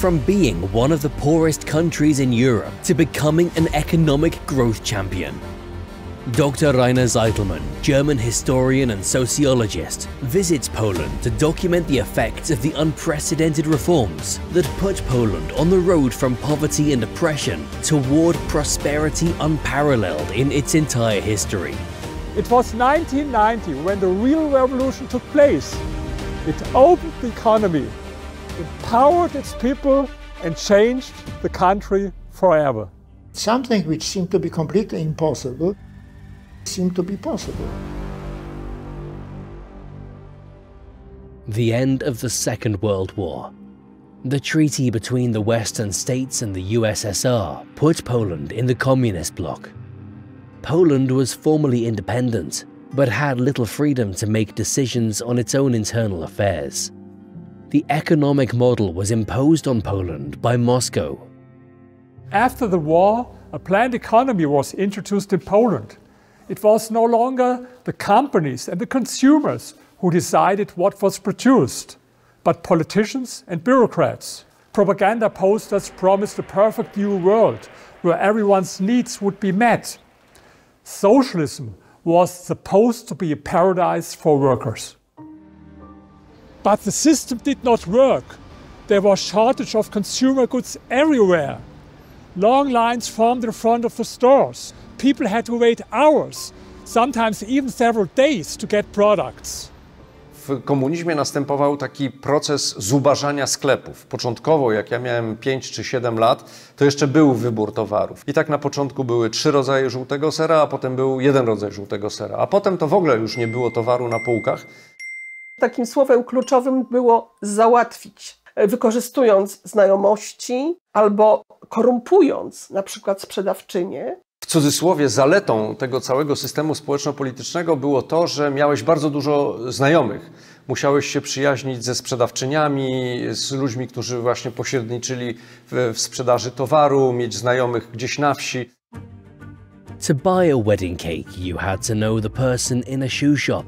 from being one of the poorest countries in Europe to becoming an economic growth champion. Dr. Rainer Zeitelmann, German historian and sociologist, visits Poland to document the effects of the unprecedented reforms that put Poland on the road from poverty and oppression toward prosperity unparalleled in its entire history. It was 1990 when the real revolution took place. It opened the economy, empowered its people, and changed the country forever. Something which seemed to be completely impossible seemed to be possible. The end of the Second World War. The treaty between the Western states and the USSR put Poland in the communist bloc. Poland was formally independent, but had little freedom to make decisions on its own internal affairs. The economic model was imposed on Poland by Moscow. After the war, a planned economy was introduced in Poland. It was no longer the companies and the consumers who decided what was produced, but politicians and bureaucrats. Propaganda posters promised a perfect new world where everyone's needs would be met. Socialism was supposed to be a paradise for workers. But the system did not work. There was a shortage of consumer goods everywhere. Long lines formed in front of the stores. People had to wait hours, sometimes even several days, to get products. W komunizmie następował taki proces zubażania sklepów. Początkowo, jak ja miałem 5 czy 7 lat, to jeszcze był wybór towarów. I tak na początku były 3 rodzaje żółtego sera, a potem był 1 rodzaj żółtego sera. A potem to w ogóle już nie było towaru na półkach. Takim słowem kluczowym było załatwić, wykorzystując znajomości albo korumpując na przykład sprzedawczynię. W cudzysłowie zaletą tego całego systemu społeczno-politycznego było to, że miałeś bardzo dużo znajomych. Musiałeś się przyjaźnić ze sprzedawczyniami, z ludźmi, którzy właśnie pośredniczyli w sprzedaży towaru, mieć znajomych gdzieś na wsi. To buy a wedding cake, you had to know the person in a shoe shop,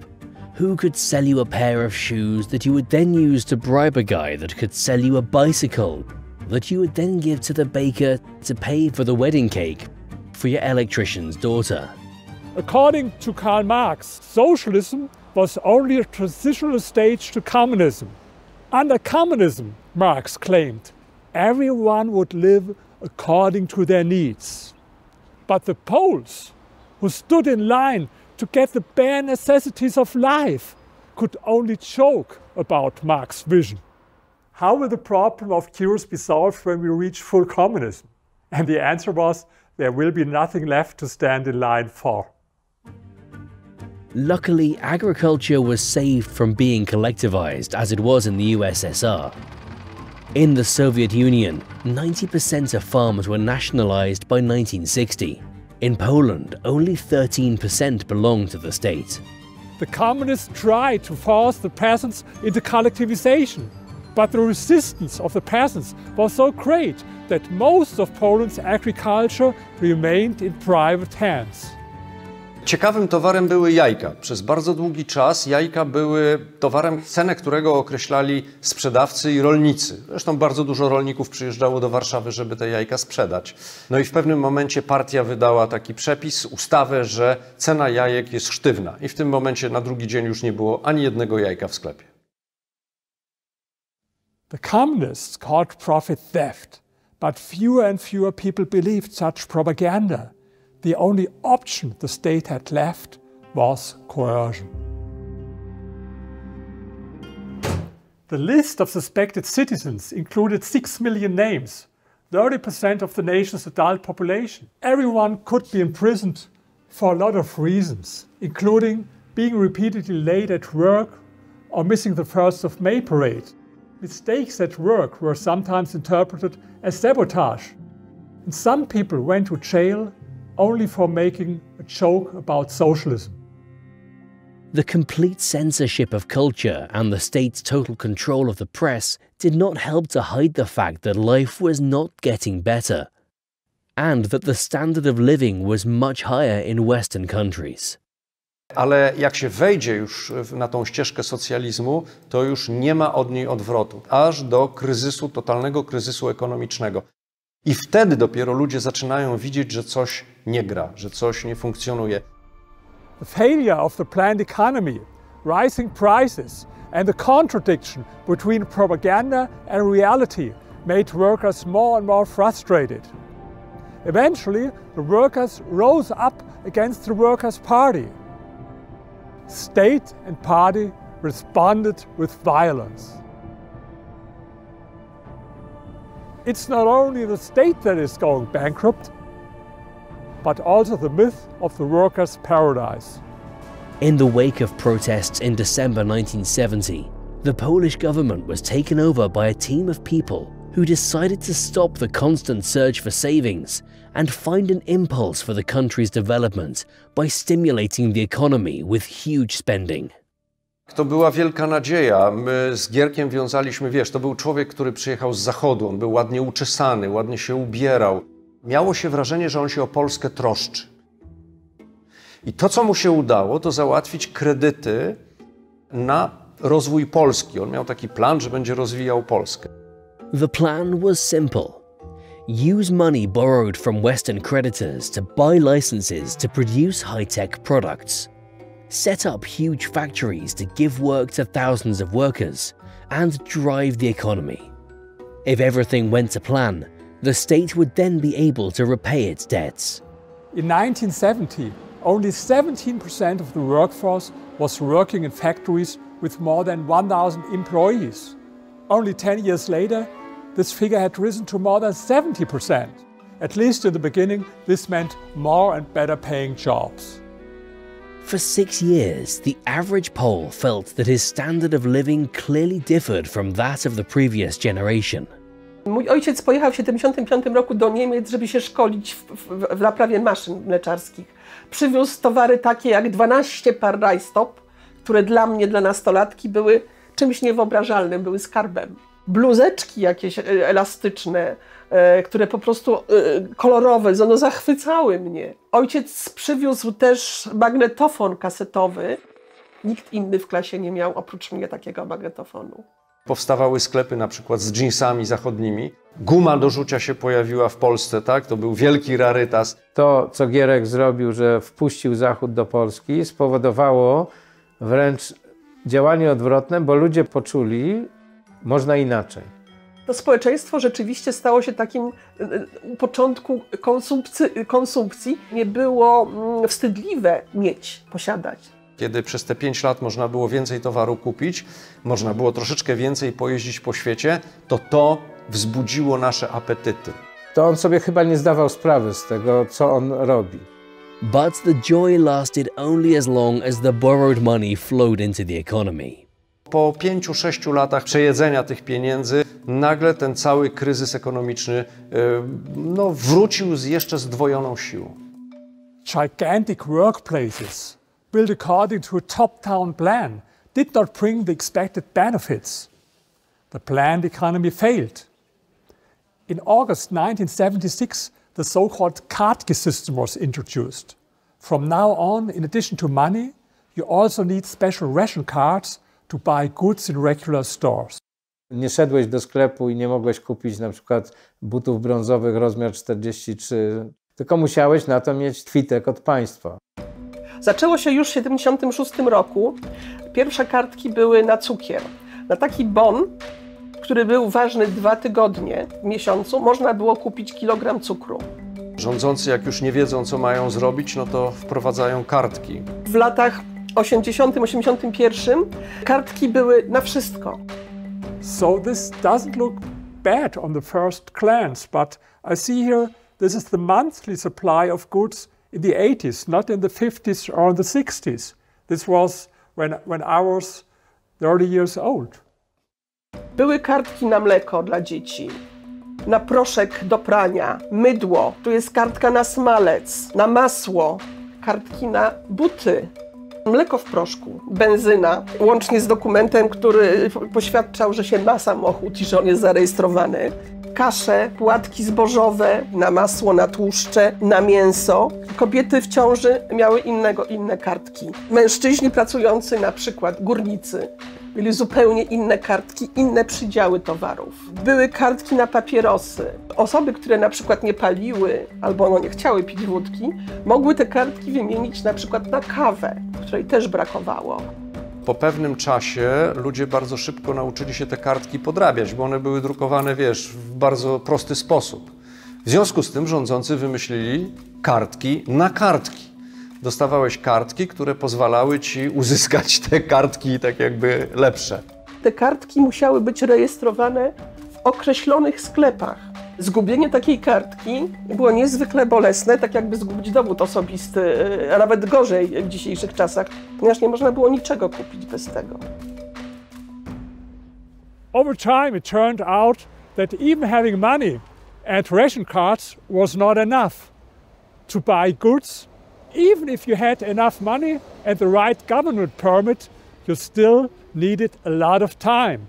who could sell you a pair of shoes that you would then use to bribe a guy that could sell you a bicycle, that you would then give to the baker to pay for the wedding cake for your electrician's daughter. According to Karl Marx, socialism was only a transitional stage to communism. Under communism, Marx claimed, everyone would live according to their needs. But the Poles, who stood in line to get the bare necessities of life, could only joke about Marx's vision. How will the problem of cures be solved when we reach full communism? And the answer was, there will be nothing left to stand in line for. Luckily, agriculture was saved from being collectivized as it was in the USSR. In the Soviet Union, 90% of farms were nationalized by 1960. In Poland, only 13% belonged to the state. The communists tried to force the peasants into collectivization, but the resistance of the peasants was so great that most of Poland's agriculture remained in private hands. Ciekawym towarem były jajka. Przez bardzo długi czas jajka były towarem, cenę którego określali sprzedawcy i rolnicy. Zresztą bardzo dużo rolników przyjeżdżało do Warszawy, żeby te jajka sprzedać. No i w pewnym momencie partia wydała taki przepis, ustawę, że cena jajek jest sztywna. I w tym momencie na drugi dzień już nie było ani jednego jajka w sklepie. The communists called profit theft, but fewer and fewer people believed such propaganda. The only option the state had left was coercion. The list of suspected citizens included 6 million names, 30% of the nation's adult population. Everyone could be imprisoned for a lot of reasons, including being repeatedly late at work or missing the 1st of May parade. Mistakes at work were sometimes interpreted as sabotage, and some people went to jail only for making a joke about socialism. The complete censorship of culture and the state's total control of the press did not help to hide the fact that life was not getting better, and that the standard of living was much higher in Western countries. Ale jak się wejdzie już na tą ścieżkę socjalizmu, to już nie ma od niej odwrotu, aż do kryzysu, totalnego kryzysu ekonomicznego. I wtedy dopiero ludzie zaczynają widzieć, że coś nie gra, że coś nie funkcjonuje. The failure of the planned economy, rising prices, and the contradiction between propaganda and reality made workers more and more frustrated. Eventually, the workers rose up against the Workers' Party. State and party responded with violence. It's not only the state that is going bankrupt, but also the myth of the workers' paradise. In the wake of protests in December 1970, the Polish government was taken over by a team of people who decided to stop the constant surge for savings and find an impulse for the country's development by stimulating the economy with huge spending. To była wielka nadzieja. My z Gierkiem wiązaliśmy, wiesz, to był człowiek, który przyjechał z zachodu, on był ładnie uczesany, ładnie się ubierał. Miało się wrażenie, że on się o Polskę troszczy. I to, co mu się udało, to załatwić kredyty na rozwój Polski. On miał taki plan, że będzie rozwijał Polskę. The plan was simple. Use money borrowed from Western creditors to buy licenses to produce high-tech products. Set up huge factories to give work to thousands of workers and drive the economy. If everything went to plan, the state would then be able to repay its debts. In 1970, only 17% of the workforce was working in factories with more than 1,000 employees. Only 10 years later, this figure had risen to more than 70%. At least in the beginning, this meant more and better paying jobs. For 6 years, the average Pole felt that his standard of living clearly differed from that of the previous generation. Mój ojciec pojechał w 1975 roku do Niemiec, żeby się szkolić w naprawie maszyn mleczarskich. Przywiózł towary takie jak 12 par rajstop, które dla mnie, dla nastolatki, były czymś niewyobrażalnym, były skarbem. Bluzeczki jakieś elastyczne, które po prostu kolorowe, no zachwycały mnie. Ojciec przywiózł też magnetofon kasetowy. Nikt inny w klasie nie miał oprócz mnie takiego magnetofonu. Powstawały sklepy na przykład z dżinsami zachodnimi. Guma do rzucia się pojawiła w Polsce, tak? To był wielki rarytas. To, co Gierek zrobił, że wpuścił Zachód do Polski, spowodowało wręcz działanie odwrotne, bo ludzie poczuli, można inaczej. To społeczeństwo rzeczywiście stało się takim u początku konsumpcji. Nie było wstydliwe posiadać. Kiedy przez te 5 lat można było więcej towaru kupić, można było troszeczkę więcej pojeździć po świecie, to wzbudziło nasze apetyty. To on sobie chyba nie zdawał sprawy z tego, co on robi. But the joy lasted only as long as the borrowed money flowed into the economy. Po 5-6 latach przejedzenia tych pieniędzy nagle ten cały kryzys ekonomiczny wrócił z jeszcze zdwojoną siłą. Gigantic workplaces built according to a top-down plan did not bring the expected benefits. The planned economy failed. In August 1976, the so-called Kartki system was introduced. From now on, in addition to money, you also need special ration cards to buy goods in regular stores. Nie szedłeś do sklepu i nie mogłeś kupić na przykład butów brązowych rozmiar 43, tylko musiałeś na to mieć kwitek od państwa. Zaczęło się już w 1976 roku. Pierwsze kartki były na cukier. Na taki bon, który był ważny 2 tygodnie w miesiącu, można było kupić kilogram cukru. Rządzący, jak już nie wiedzą, co mają zrobić, to wprowadzają kartki. W latach 80-81 kartki były na wszystko. So this doesn't look bad on the first glance, but I see here this is the monthly supply of goods in the 80s, not in the 50s or in the 60s. This was when I was 30 years old. Były kartki na mleko dla dzieci, na proszek do prania, mydło, tu jest kartka na smalec, na masło, kartki na buty, mleko w proszku, benzyna, łącznie z dokumentem, który poświadczał, że się ma samochód i że on jest zarejestrowany. kasze, płatki zbożowe, na masło, na tłuszcze, na mięso. Kobiety w ciąży miały inne kartki. Mężczyźni pracujący, na przykład górnicy, mieli zupełnie inne kartki, inne przydziały towarów. Były kartki na papierosy. Osoby, które na przykład nie paliły albo nie chciały pić wódki, mogły te kartki wymienić na przykład na kawę, której też brakowało. Po pewnym czasie ludzie bardzo szybko nauczyli się te kartki podrabiać, bo one były drukowane, w bardzo prosty sposób. W związku z tym rządzący wymyślili kartki na kartki. Dostawałeś kartki, które pozwalały ci uzyskać te kartki tak jakby lepsze. Te kartki musiały być rejestrowane w określonych sklepach. Zgubienie takiej kartki było niezwykle bolesne, tak jakby zgubić dowód osobisty, a nawet gorzej w dzisiejszych czasach, ponieważ nie można było niczego kupić bez tego. Over time it turned out that even having money and ration cards was not enough to buy goods. Even if you had enough money and the right government permit, you still needed a lot of time.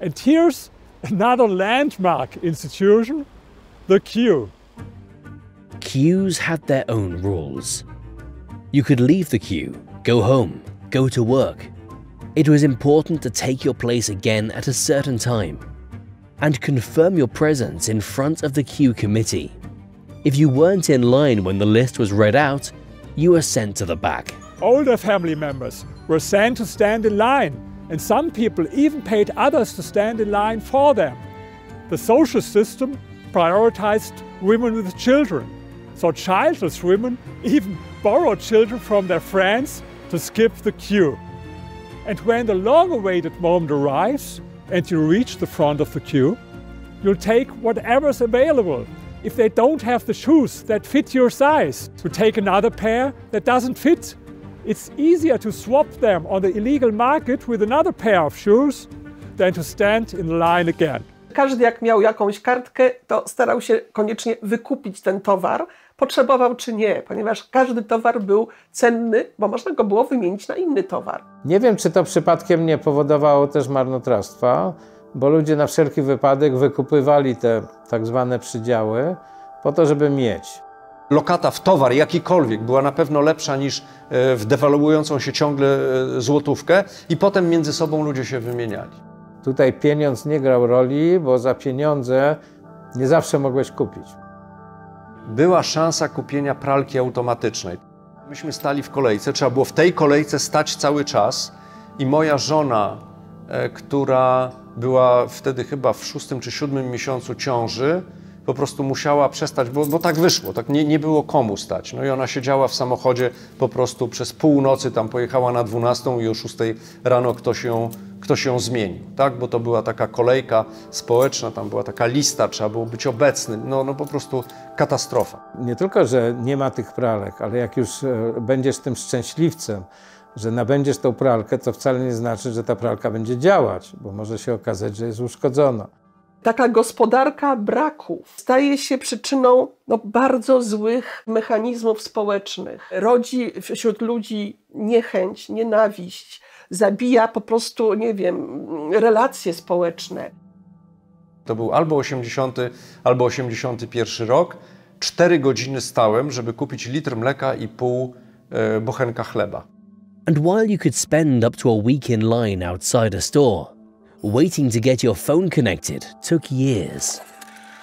And here's another landmark institution, the queue. Queues had their own rules. You could leave the queue, go home, go to work. It was important to take your place again at a certain time and confirm your presence in front of the queue committee. If you weren't in line when the list was read out, you were sent to the back. Older family members were sent to stand in line, and some people even paid others to stand in line for them. The social system prioritized women with children, so childless women even borrowed children from their friends to skip the queue. And when the long-awaited moment arrives and you reach the front of the queue, you'll take whatever's available. If they don't have the shoes that fit your size, you take another pair that doesn't fit. It's easier to swap them on the illegal market with another pair of shoes than to stand in line again. Każdy jak miał jakąś kartkę, to starał się koniecznie wykupić ten towar, potrzebował czy nie, ponieważ każdy towar był cenny, bo można go było wymienić na inny towar. Nie wiem, czy to przypadkiem nie powodowało też marnotrawstwa, bo ludzie na wszelki wypadek wykupywali te tak zwane przydziały po to, żeby mieć. Lokata w towar jakikolwiek była na pewno lepsza niż w dewaluującą się ciągle złotówkę i potem między sobą ludzie się wymieniali. Tutaj pieniądz nie grał roli, bo za pieniądze nie zawsze mogłeś kupić. Była szansa kupienia pralki automatycznej. Myśmy stali w kolejce, trzeba było w tej kolejce stać cały czas i moja żona, która była wtedy chyba w 6. czy 7. miesiącu ciąży, po prostu musiała przestać, bo tak wyszło, tak nie było komu stać. No i ona siedziała w samochodzie po prostu przez północy, tam pojechała na 12 i o 6 rano ktoś ją zmienił, tak? Bo to była taka kolejka społeczna, tam była taka lista, trzeba było być obecnym, no po prostu katastrofa. Nie tylko, że nie ma tych pralek, ale jak już będziesz tym szczęśliwcem, że nabędziesz tą pralkę, to wcale nie znaczy, że ta pralka będzie działać, bo może się okazać, że jest uszkodzona. Taka gospodarka braku staje się przyczyną bardzo złych mechanizmów społecznych. Rodzi wśród ludzi niechęć, nienawiść, zabija po prostu, nie wiem, relacje społeczne. To był albo 80, albo 81 rok. 4 godziny stałem, żeby kupić litr mleka i pół bochenka chleba. And while you could spend up to a week in line outside a store, waiting to get your phone connected took years.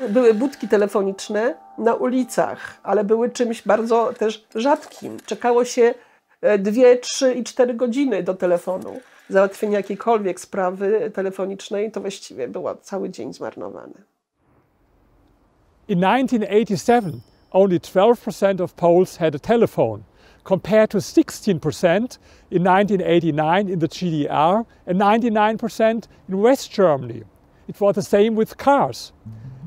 Były budki telefoniczne na ulicach, ale były czymś bardzo też rzadkim. Czekało się 2, 3 i 4 godziny do telefonu. Załatwienie jakiejkolwiek sprawy telefonicznej to właściwie był cały dzień zmarnowany. In 1987, only 12% of Poles had a telephone, compared to 16% in 1989 in the GDR and 99% in West Germany. It was the same with cars.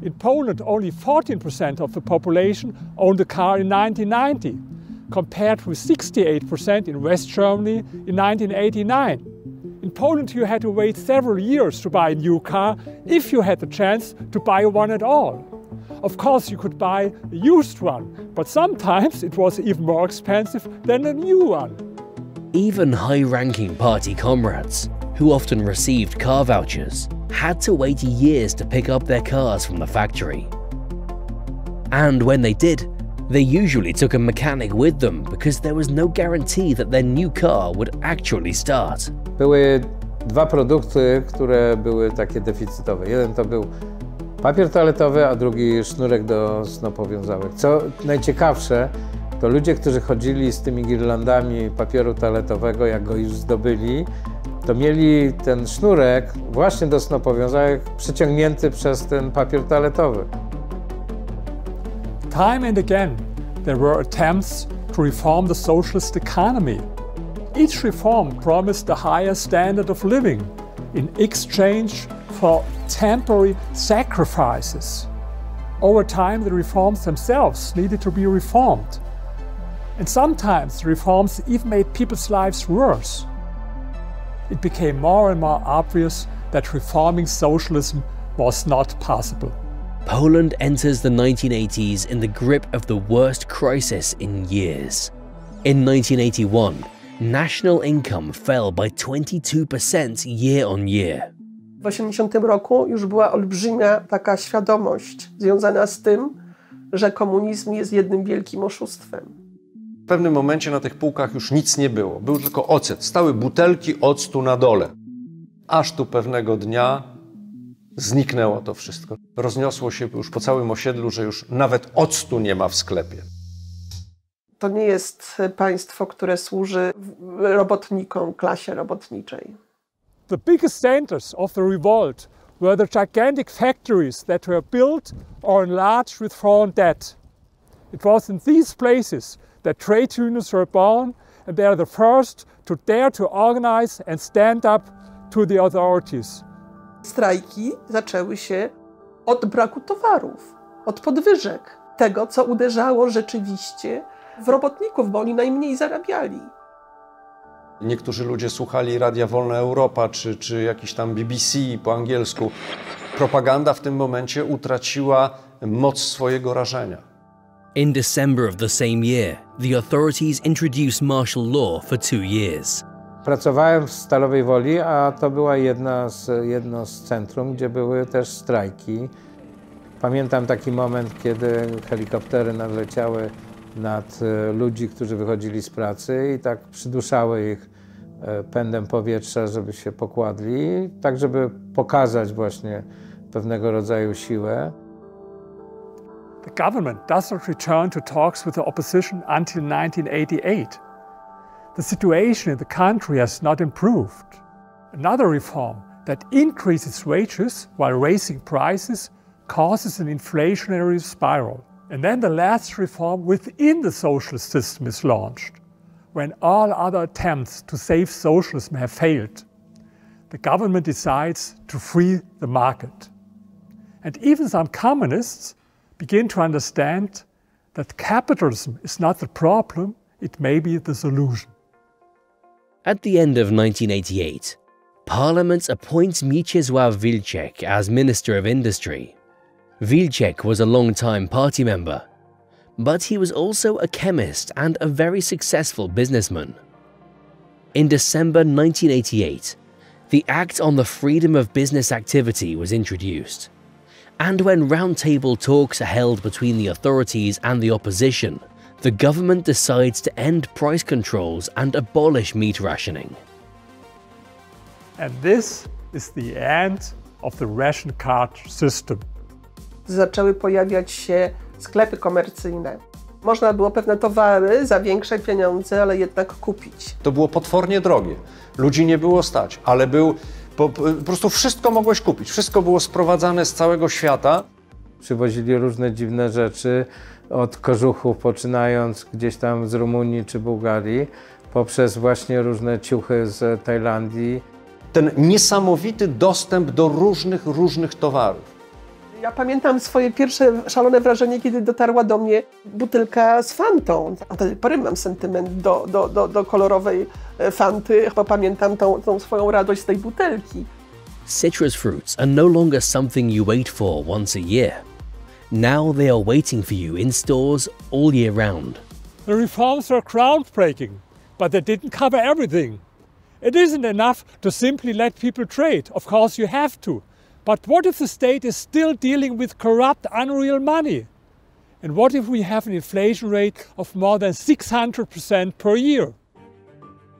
In Poland, only 14% of the population owned a car in 1990, compared with 68% in West Germany in 1989. In Poland, you had to wait several years to buy a new car if you had the chance to buy one at all. Of course, you could buy a used one, but sometimes it was even more expensive than a new one. Even high-ranking party comrades, who often received car vouchers, had to wait years to pick up their cars from the factory. And when they did, they usually took a mechanic with them because there was no guarantee that their new car would actually start. Były dwa produkty, które były takie deficytowe. Jeden to był papier toaletowy, a drugi sznurek do snopowiązałek. Co najciekawsze, to ludzie, którzy chodzili z tymi girlandami papieru toaletowego, jak go już zdobyli, to mieli ten sznurek właśnie do snopowiązałek przeciągnięty przez ten papier toaletowy. Time and again, there were attempts to reform the socialist economy. Each reform promised a higher standard of living in exchange for temporary sacrifices. Over time, the reforms themselves needed to be reformed. And sometimes the reforms even made people's lives worse. It became more and more obvious that reforming socialism was not possible. Poland enters the 1980s in the grip of the worst crisis in years. In 1981, national income fell by 22% year on year. W 1980 roku już była olbrzymia taka świadomość związana z tym, że komunizm jest jednym wielkim oszustwem. W pewnym momencie na tych półkach już nic nie było. Był tylko ocet. Stały butelki octu na dole. Aż tu pewnego dnia zniknęło to wszystko. Rozniosło się już po całym osiedlu, że już nawet octu nie ma w sklepie. To nie jest państwo, które służy robotnikom, klasie robotniczej. The biggest centers of the revolt were the gigantic factories that were built or enlarged with foreign debt. It was in these places that trade unions were born, and they are the first to dare to organize and stand up to the authorities. Strajki zaczęły się od braku towarów, od podwyżek, tego, co uderzało rzeczywiście w robotników, bo oni najmniej zarabiali. Niektórzy ludzie słuchali Radia Wolna Europa czy jakiś tam BBC po angielsku. Propaganda w tym momencie utraciła moc swojego rażenia. In December of the same year, the authorities introduced martial law for 2 years. Pracowałem w Stalowej Woli, a to była jedno z centrum, gdzie były też strajki. Pamiętam taki moment, kiedy helikoptery nadleciały nad ludzi, którzy wychodzili z pracy i tak przyduszały ich pędem powietrza, żeby się pokładli, tak żeby pokazać właśnie pewnego rodzaju siłę. The government does not return to talks with the opposition until 1988. The situation in the country has not improved. Another reform that increases wages while raising prices causes an inflationary spiral. And then the last reform within the socialist system is launched. When all other attempts to save socialism have failed, the government decides to free the market. And even some communists begin to understand that capitalism is not the problem, it may be the solution. At the end of 1988, Parliament appoints Mieczysław Wilczek as Minister of Industry. Wilczek was a long-time party member, but he was also a chemist and a very successful businessman. In December 1988, the Act on the Freedom of Business Activity was introduced. And when roundtable talks are held between the authorities and the opposition, the government decides to end price controls and abolish meat rationing. And this is the end of the ration card system. Zaczęły pojawiać się sklepy komercyjne. Można było pewne towary za większe pieniądze, ale jednak kupić. To było potwornie drogie. Ludzi nie było stać, ale po prostu wszystko mogłeś kupić. Wszystko było sprowadzane z całego świata. Przywozili różne dziwne rzeczy, od kożuchów, poczynając gdzieś tam z Rumunii czy Bułgarii, poprzez właśnie różne ciuchy z Tajlandii. Ten niesamowity dostęp do różnych towarów. Ja pamiętam swoje pierwsze szalone wrażenie, kiedy dotarła do mnie butelka z Fantą. A do tej pory mam sentyment do kolorowej Fanty. Chyba pamiętam tą swoją radość z tej butelki. Citrus fruits are no longer something you wait for once a year. Now they are waiting for you in stores all year round. The reforms were groundbreaking, but they didn't cover everything. It isn't enough to simply let people trade. Of course you have to. But what if the state is still dealing with corrupt, unreal money? And what if we have an inflation rate of more than 600% per year?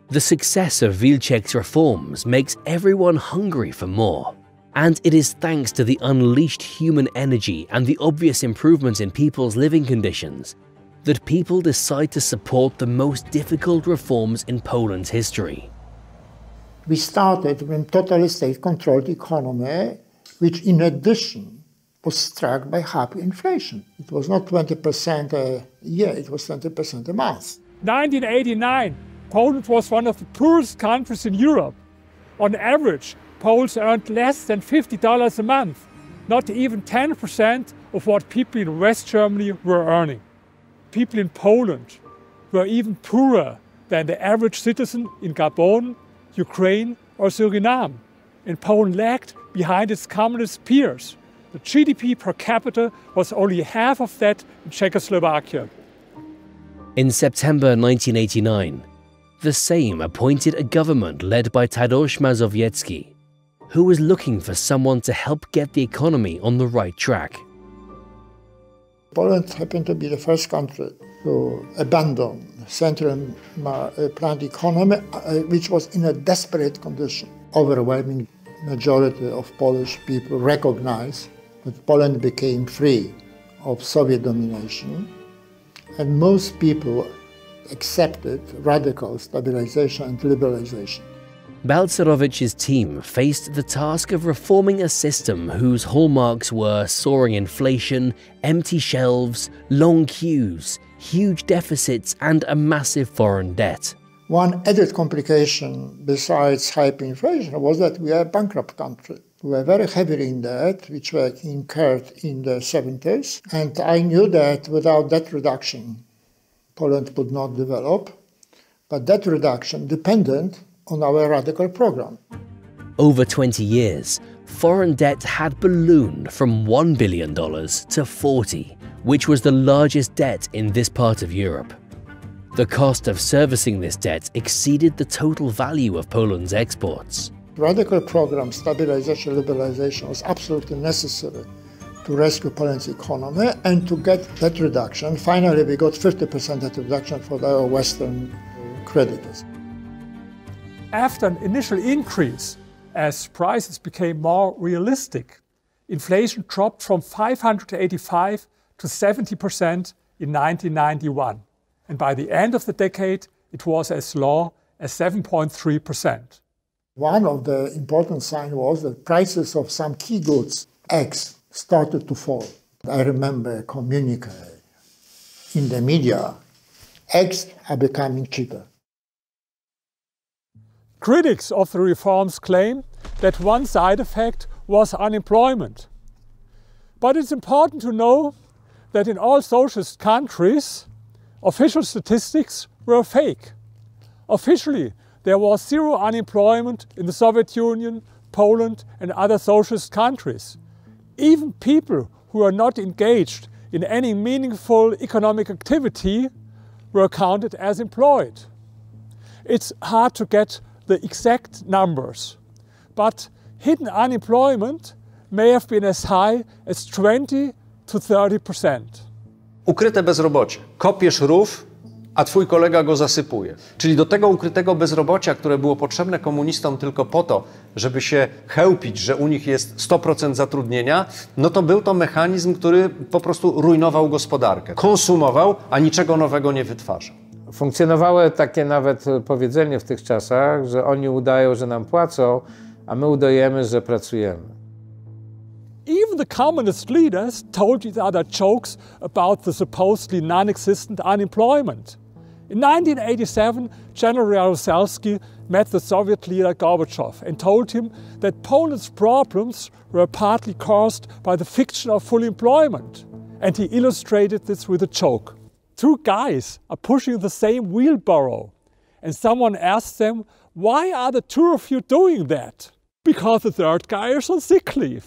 The success of Wilczek's reforms makes everyone hungry for more. And it is thanks to the unleashed human energy and the obvious improvements in people's living conditions that people decide to support the most difficult reforms in Poland's history. We started with a totally state-controlled economy, which in addition was struck by hyperinflation. It was not 20% a year, it was 20% a month. 1989, Poland was one of the poorest countries in Europe. On average, Poles earned less than $50 a month, not even 10% of what people in West Germany were earning. People in Poland were even poorer than the average citizen in Gabon, Ukraine or Suriname, and Poland lagged behind its communist peers. The GDP per capita was only half of that in Czechoslovakia. In September 1989, the Sejm appointed a government led by Tadeusz Mazowiecki, who was looking for someone to help get the economy on the right track. Poland happened to be the first country to abandon centrally planned economy, which was in a desperate condition. Overwhelming majority of Polish people recognized that Poland became free of Soviet domination, and most people accepted radical stabilization and liberalization. Balcerowicz's team faced the task of reforming a system whose hallmarks were soaring inflation, empty shelves, long queues, huge deficits, and a massive foreign debt. One added complication besides hyperinflation was that we are a bankrupt country. We were very heavily in debt, which were incurred in the 70s, and I knew that without debt reduction, Poland would not develop, but debt reduction depended on our radical program. Over 20 years, foreign debt had ballooned from $1 billion to 40, which was the largest debt in this part of Europe. The cost of servicing this debt exceeded the total value of Poland's exports. Radical program, stabilization, liberalization was absolutely necessary to rescue Poland's economy and to get debt reduction. Finally, we got 50% debt reduction for our Western creditors. After an initial increase, as prices became more realistic, inflation dropped from 585 to 70% in 1991. And by the end of the decade, it was as low as 7.3%. One of the important signs was that prices of some key goods, eggs, started to fall. I remember a communique in the media, eggs are becoming cheaper. Critics of the reforms claim that one side effect was unemployment. But it's important to know that in all socialist countries, official statistics were fake. Officially, there was zero unemployment in the Soviet Union, Poland and other socialist countries. Even people who are not engaged in any meaningful economic activity were counted as employed. It's hard to get the exact numbers, but hidden unemployment may have been as high as 20 to 30%. Ukryte bezrobocie. Kopiesz rów, a twój kolega go zasypuje. Czyli do tego ukrytego bezrobocia, które było potrzebne komunistom tylko po to, żeby się chełpić, że u nich jest 100% zatrudnienia, no to był to mechanizm, który po prostu rujnował gospodarkę. Konsumował, a niczego nowego nie wytwarzał. Funkcjonowało takie nawet powiedzenie w tych czasach, że oni udają, że nam płacą, a my udajemy, że pracujemy. Even the communist leaders told each other jokes about the supposedly non-existent unemployment. In 1987, General Jaruzelski met the Soviet leader Gorbachev and told him that Poland's problems were partly caused by the fiction of full employment. And he illustrated this with a joke. Two guys are pushing the same wheelbarrow, and someone asks them, "Why are the two of you doing that?" "Because the third guy is on sick leave."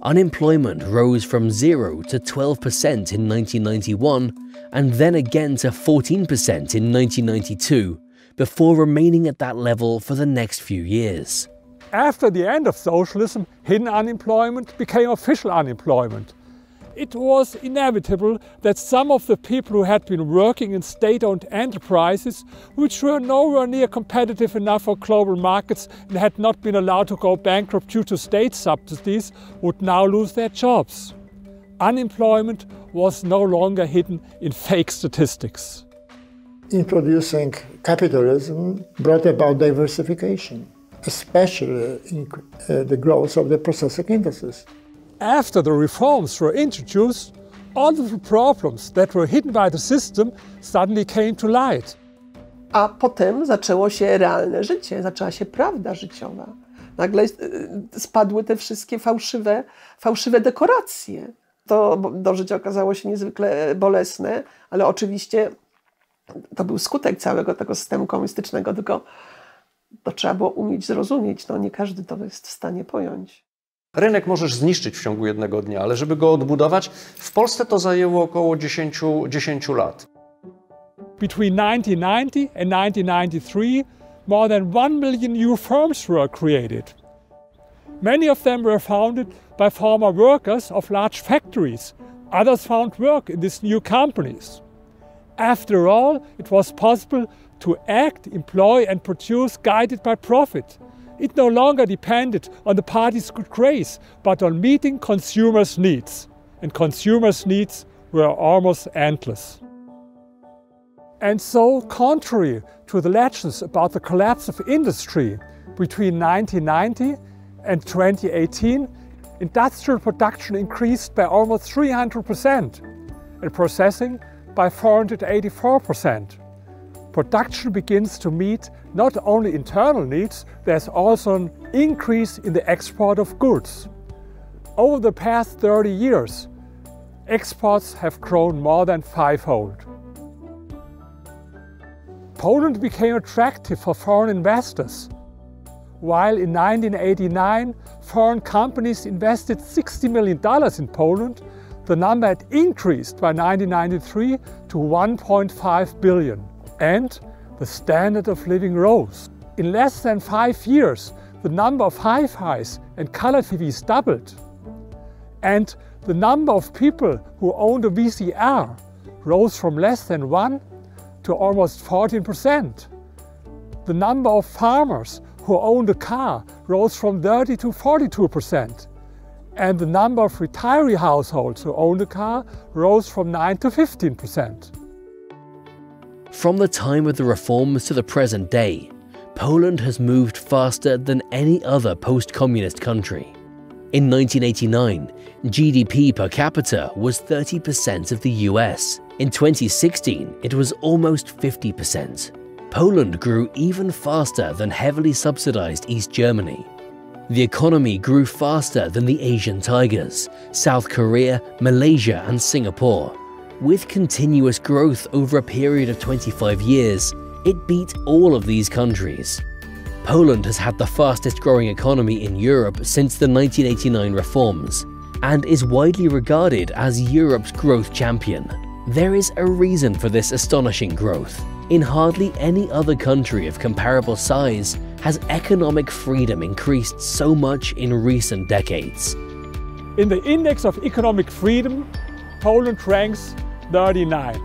Unemployment rose from 0 to 12% in 1991 and then again to 14% in 1992, before remaining at that level for the next few years. After the end of socialism, hidden unemployment became official unemployment. It was inevitable that some of the people who had been working in state-owned enterprises, which were nowhere near competitive enough for global markets and had not been allowed to go bankrupt due to state subsidies, would now lose their jobs. Unemployment was no longer hidden in fake statistics. Introducing capitalism brought about diversification, especially in the growth of the processing industries. After the reforms were introduced, all of the problems that were hidden by the system suddenly came to light. A potem zaczęło się realne życie, zaczęła się prawda życiowa. Nagle spadły te wszystkie fałszywe dekoracje. To do życia okazało się niezwykle bolesne, ale oczywiście to był skutek całego tego systemu komunistycznego, tylko to trzeba było umieć zrozumieć. No, nie każdy to jest w stanie pojąć. Rynek możesz zniszczyć w ciągu jednego dnia, ale żeby go odbudować, w Polsce to zajęło około 10 lat. Between 1990 and 1993, more than 1 million new firms were created. Many of them were founded by former workers of large factories. Others found work in these new companies. After all, it was possible to act, employ and produce guided by profit. It no longer depended on the party's good grace, but on meeting consumers' needs. And consumers' needs were almost endless. And so, contrary to the legends about the collapse of industry, between 1990 and 2018, industrial production increased by almost 300% and processing by 484%. Production begins to meet not only internal needs, there's also an increase in the export of goods. Over the past 30 years, exports have grown more than fivefold. Poland became attractive for foreign investors. While in 1989, foreign companies invested $60 million in Poland, the number had increased by 1993 to 1.5 billion. And the standard of living rose. In less than 5 years, the number of hi-fis and color TVs doubled. And the number of people who owned a VCR rose from less than 1 to almost 14%. The number of farmers who owned a car rose from 30 to 42%. And the number of retiree households who owned a car rose from 9 to 15%. From the time of the reforms to the present day, Poland has moved faster than any other post-communist country. In 1989, GDP per capita was 30% of the US. In 2016, it was almost 50%. Poland grew even faster than heavily subsidized East Germany. The economy grew faster than the Asian tigers, South Korea, Malaysia and Singapore. With continuous growth over a period of 25 years, it beat all of these countries. Poland has had the fastest growing economy in Europe since the 1989 reforms, and is widely regarded as Europe's growth champion. There is a reason for this astonishing growth. In hardly any other country of comparable size has economic freedom increased so much in recent decades. In the Index of Economic Freedom, Poland ranks 39.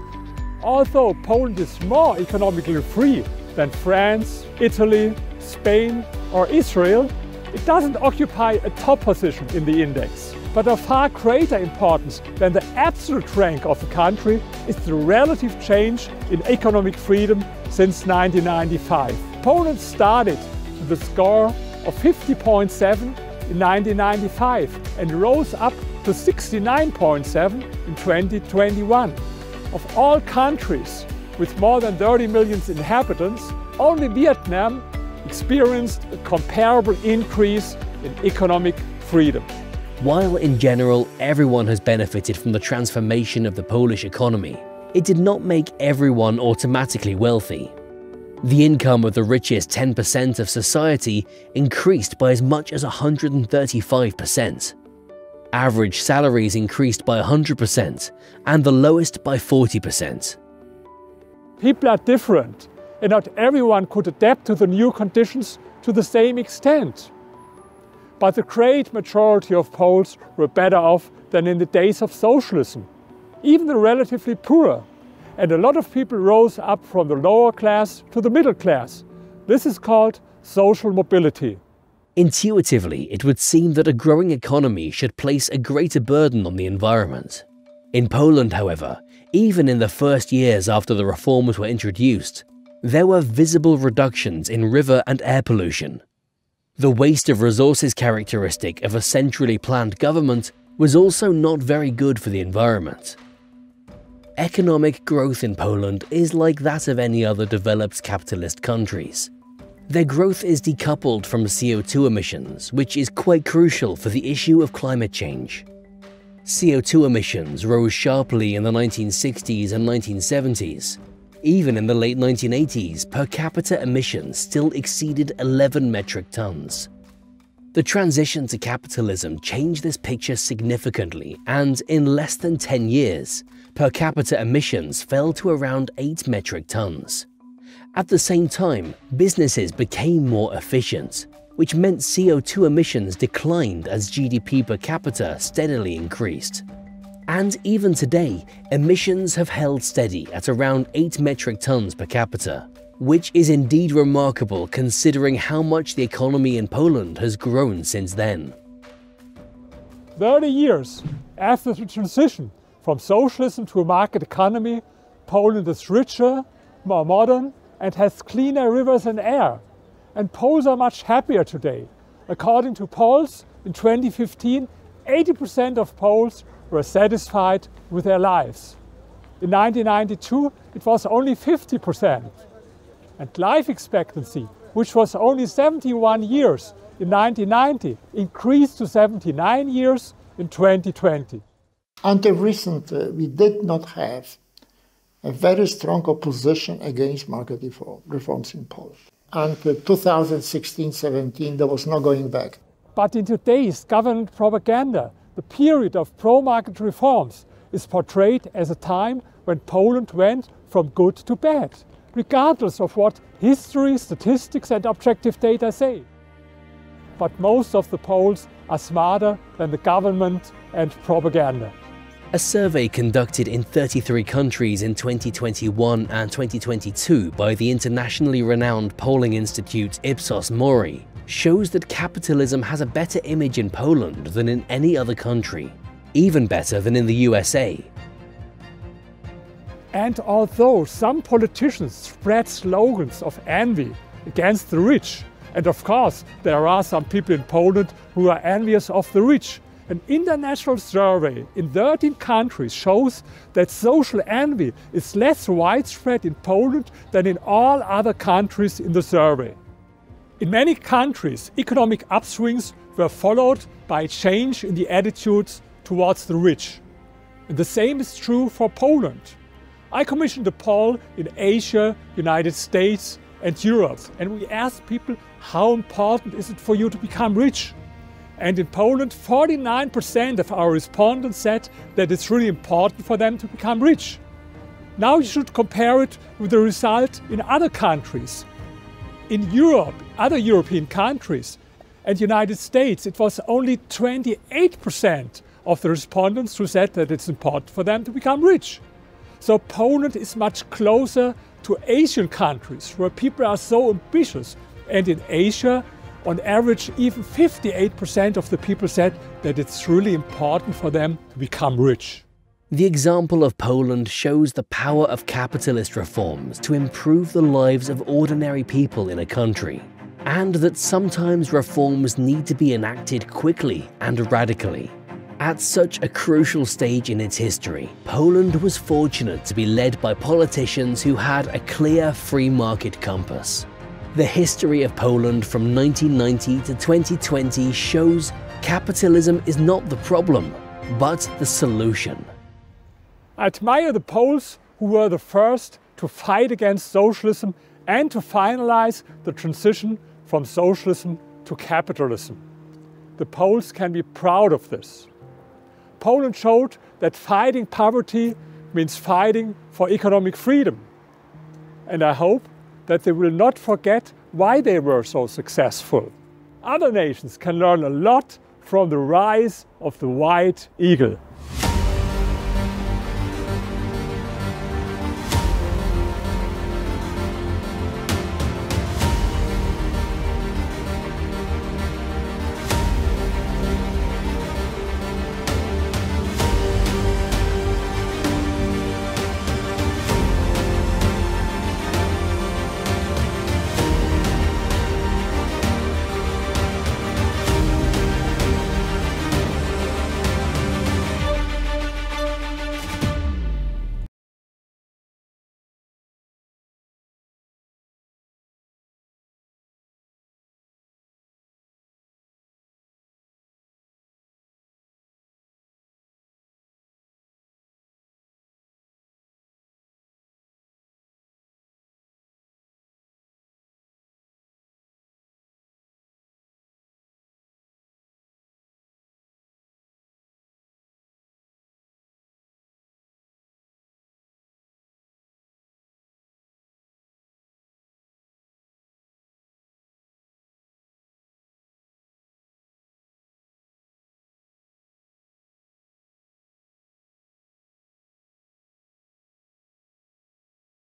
Although Poland is more economically free than France, Italy, Spain or Israel, it doesn't occupy a top position in the index. But of far greater importance than the absolute rank of the country is the relative change in economic freedom since 1995. Poland started with a score of 50.7 in 1995 and rose up to 69.7 in 2021. Of all countries with more than 30 million inhabitants, only Vietnam experienced a comparable increase in economic freedom. While in general everyone has benefited from the transformation of the Polish economy, it did not make everyone automatically wealthy. The income of the richest 10% of society increased by as much as 135%. Average salaries increased by 100% and the lowest by 40%. People are different and not everyone could adapt to the new conditions to the same extent. But the great majority of Poles were better off than in the days of socialism, even the relatively poor. And a lot of people rose up from the lower class to the middle class. This is called social mobility. Intuitively, it would seem that a growing economy should place a greater burden on the environment. In Poland, however, even in the first years after the reforms were introduced, there were visible reductions in river and air pollution. The waste of resources characteristic of a centrally planned government was also not very good for the environment. Economic growth in Poland is like that of any other developed capitalist countries. Their growth is decoupled from CO2 emissions, which is quite crucial for the issue of climate change. CO2 emissions rose sharply in the 1960s and 1970s. Even in the late 1980s, per capita emissions still exceeded 11 metric tons. The transition to capitalism changed this picture significantly, and in less than 10 years, per capita emissions fell to around 8 metric tons. At the same time, businesses became more efficient, which meant CO2 emissions declined as GDP per capita steadily increased. And even today, emissions have held steady at around 8 metric tons per capita, which is indeed remarkable considering how much the economy in Poland has grown since then. 30 years after the transition from socialism to a market economy, Poland is richer, more modern, and has cleaner rivers and air. And Poles are much happier today. According to polls, in 2015, 80% of Poles were satisfied with their lives. In 1992, it was only 50%. And life expectancy, which was only 71 years in 1990, increased to 79 years in 2020. Until recently, we did not have a very strong opposition against market reforms in Poland. Until 2016-17, there was no going back. But in today's government propaganda, the period of pro-market reforms is portrayed as a time when Poland went from good to bad, regardless of what history, statistics and objective data say. But most of the Poles are smarter than the government and propaganda. A survey conducted in 33 countries in 2021 and 2022 by the internationally renowned polling institute Ipsos Mori shows that capitalism has a better image in Poland than in any other country, even better than in the USA. And although some politicians spread slogans of envy against the rich, and of course there are some people in Poland who are envious of the rich, an international survey in 13 countries shows that social envy is less widespread in Poland than in all other countries in the survey. In many countries, economic upswings were followed by a change in the attitudes towards the rich. And the same is true for Poland. I commissioned a poll in Asia, United States and Europe, and we asked people, how important is it for you to become rich? And in Poland, 49% of our respondents said that it's really important for them to become rich. Now you should compare it with the result in other countries. In Europe, other European countries and United States, it was only 28% of the respondents who said that it's important for them to become rich. So Poland is much closer to Asian countries where people are so ambitious. And in Asia, on average, even 58% of the people said that it's really important for them to become rich. The example of Poland shows the power of capitalist reforms to improve the lives of ordinary people in a country, and that sometimes reforms need to be enacted quickly and radically. At such a crucial stage in its history, Poland was fortunate to be led by politicians who had a clear free market compass. The history of Poland from 1990 to 2020 shows capitalism is not the problem, but the solution. I admire the Poles who were the first to fight against socialism and to finalize the transition from socialism to capitalism. The Poles can be proud of this. Poland showed that fighting poverty means fighting for economic freedom. And I hope that they will not forget why they were so successful. other nations can learn a lot from the rise of the white eagle.